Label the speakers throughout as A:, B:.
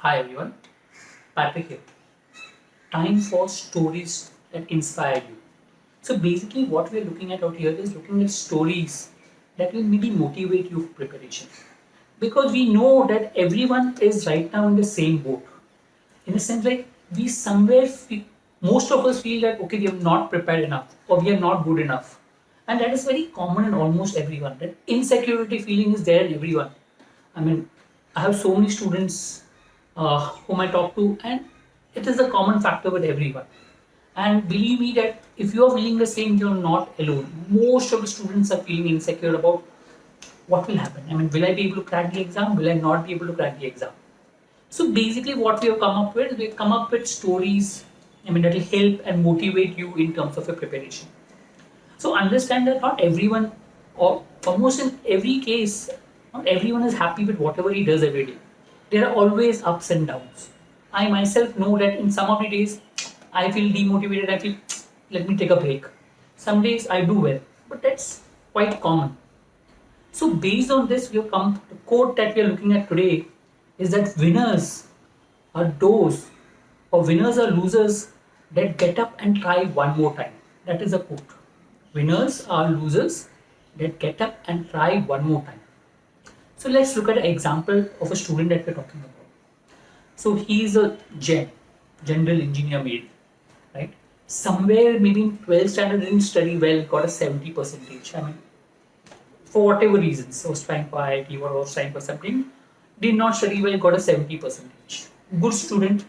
A: Hi everyone, Patrick here. Time for stories that inspire you. So basically what we are looking at out here is looking at stories that will maybe motivate you for preparation. Because we know that everyone is right now in the same boat. In a sense like we somewhere feel, most of us feel that okay we are not prepared enough or we are not good enough. And that is very common in almost everyone. That insecurity feeling is there in everyone. I mean, I have so many students whom I talk to, and it is a common factor with everyone. And believe me that if you are feeling the same, you're not alone. Most of the students are feeling insecure about what will happen. I mean, will I be able to crack the exam? Will I not be able to crack the exam? So basically, what we have come up with, we have come up with stories. I mean, that will help and motivate you in terms of your preparation. So understand that not everyone, or almost in every case, not everyone is happy with whatever he does every day. There are always ups and downs. I myself know that in some of the days I feel demotivated, I feel let me take a break. Some days I do well, but that's quite common. So based on this, we have come the quote that we are looking at today is that winners are those or winners are losers that get up and try one more time. That is a quote. Winners are losers that get up and try one more time. So let's look at an example of a student that we're talking about. So he is a general engineer made, right? Somewhere maybe in 12th standard didn't study well, got a 70 percentage. I mean, for whatever reasons, was trying for IIT or was trying for something, did not study well, got a 70 percentage. Good student,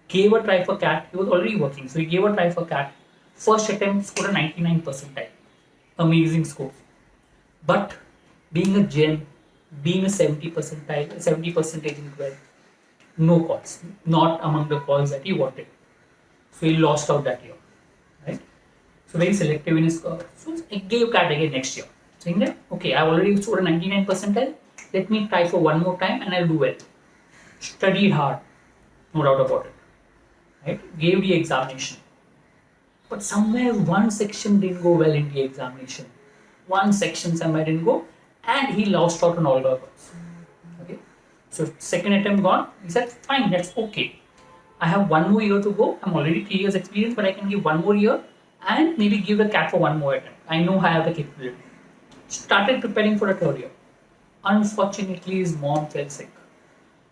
A: gave a try for CAT. He was already working, so he gave a try for CAT. First attempt scored a 99 percentile. Amazing score. But being a gem, being a 70 percentile, 70 percentage in 12, no calls, not among the calls that he wanted. So he lost out that year, right? So very selective in his so I gave CAT again next year, saying that okay, I already scored a 99 percentile. Let me try for one more time and I'll do well. Studied hard, no doubt about it. Right? Gave the examination. But somewhere one section didn't go well in the examination. One section somewhere didn't go, and he lost out on all the others. Okay. So second attempt gone. He said, fine, that's okay. I have one more year to go. I'm already 3 years experience, but I can give one more year and maybe give the CAT for one more attempt. I know I have the capability. Started preparing for the third year. Unfortunately, his mom fell sick.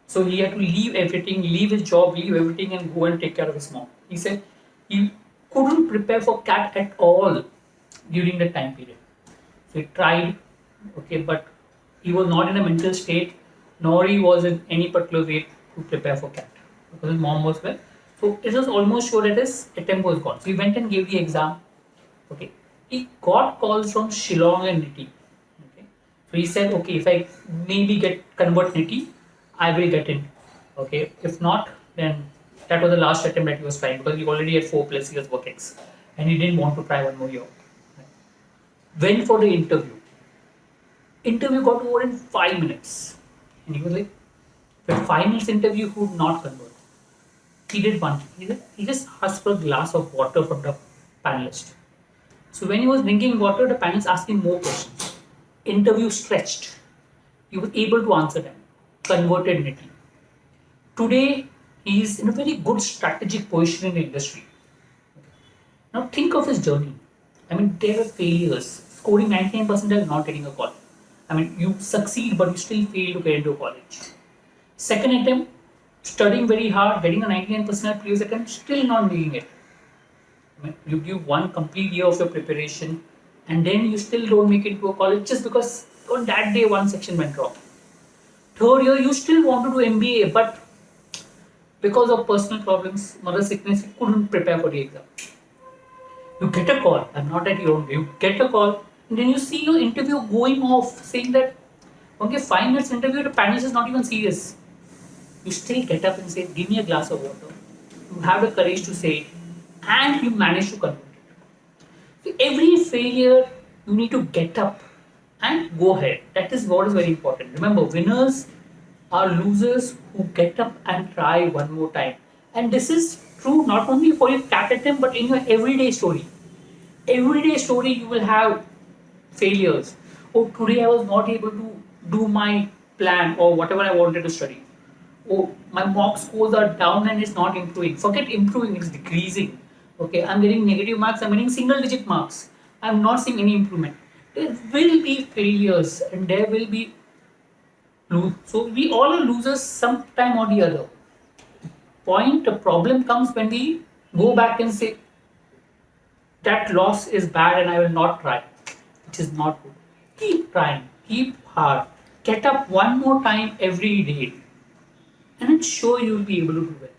A: So he had to leave everything, leave his job, leave everything, and go and take care of his mom. He said he couldn't prepare for CAT at all during that time period. So he tried, okay, but he was not in a mental state, nor he was in any particular way to prepare for CAT because his mom was well. So it was almost sure that his attempt was gone. So he went and gave the exam. Okay, he got calls from Shillong and Niti. Okay, so he said, okay, if I maybe get convert Niti, I will get in. Okay, if not, then that was the last attempt that he was trying because he already had 4+ years work ex, and he didn't want to try one more year. Went for the interview. Interview got over in 5 minutes, and he was like, "For 5 minutes interview, he would not convert." He did one thing. He just asked for a glass of water from the panelist. So when he was drinking water, the panelist asked him more questions. Interview stretched. He was able to answer them. Converted neatly. Today, he is in a very good strategic position in the industry. Now think of his journey. I mean, there were failures. Scoring 99% and not getting a call. I mean, you succeed, but you still fail to get into a college. Second attempt, studying very hard, getting a 99% previous attempt, still not making it. I mean, you give one complete year of your preparation, and then you still don't make it to a college just because on that day one section went wrong. Third year, you still want to do MBA, but because of personal problems, mother sickness, you couldn't prepare for the exam. You get a call, I'm not at your own, you get a call, and then you see your interview going off saying that, okay, 5 minutes interview, the panelist is not even serious. You still get up and say, give me a glass of water. You have the courage to say it, and you manage to convert it. So every failure, you need to get up and go ahead. That is what is very important. Remember, winners are losers who get up and try one more time. And this is true not only for your CAT attempt, but in your everyday story. Everyday story, you will have failures. Oh, today I was not able to do my plan or whatever I wanted to study. Oh, my mock scores are down and it's not improving. Forget improving, it's decreasing. Okay, I'm getting negative marks, I'm getting single digit marks. I'm not seeing any improvement. There will be failures and there will be lose. So we all are losers sometime or the other. The problem comes when we go back and say that loss is bad and I will not try. It is not good. Keep trying, keep hard, get up one more time every day, and I'm sure you'll be able to do it.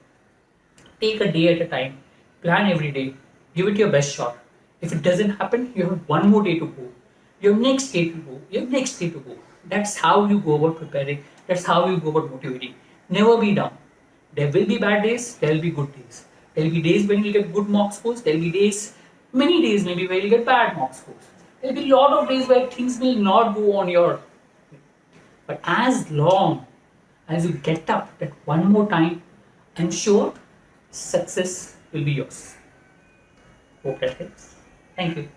A: Take a day at a time, plan every day, give it your best shot. If it doesn't happen, you have one more day to go, your next day to go, your next day to go. That's how you go about preparing, that's how you go about motivating. Never be down. There will be bad days, there will be good days. There will be days when you get good mock scores, there will be days, many days maybe where you get bad mock scores. There will be a lot of days where things will not go on your way. But as long as you get up that one more time, I'm sure success will be yours. Hope that helps. Thank you.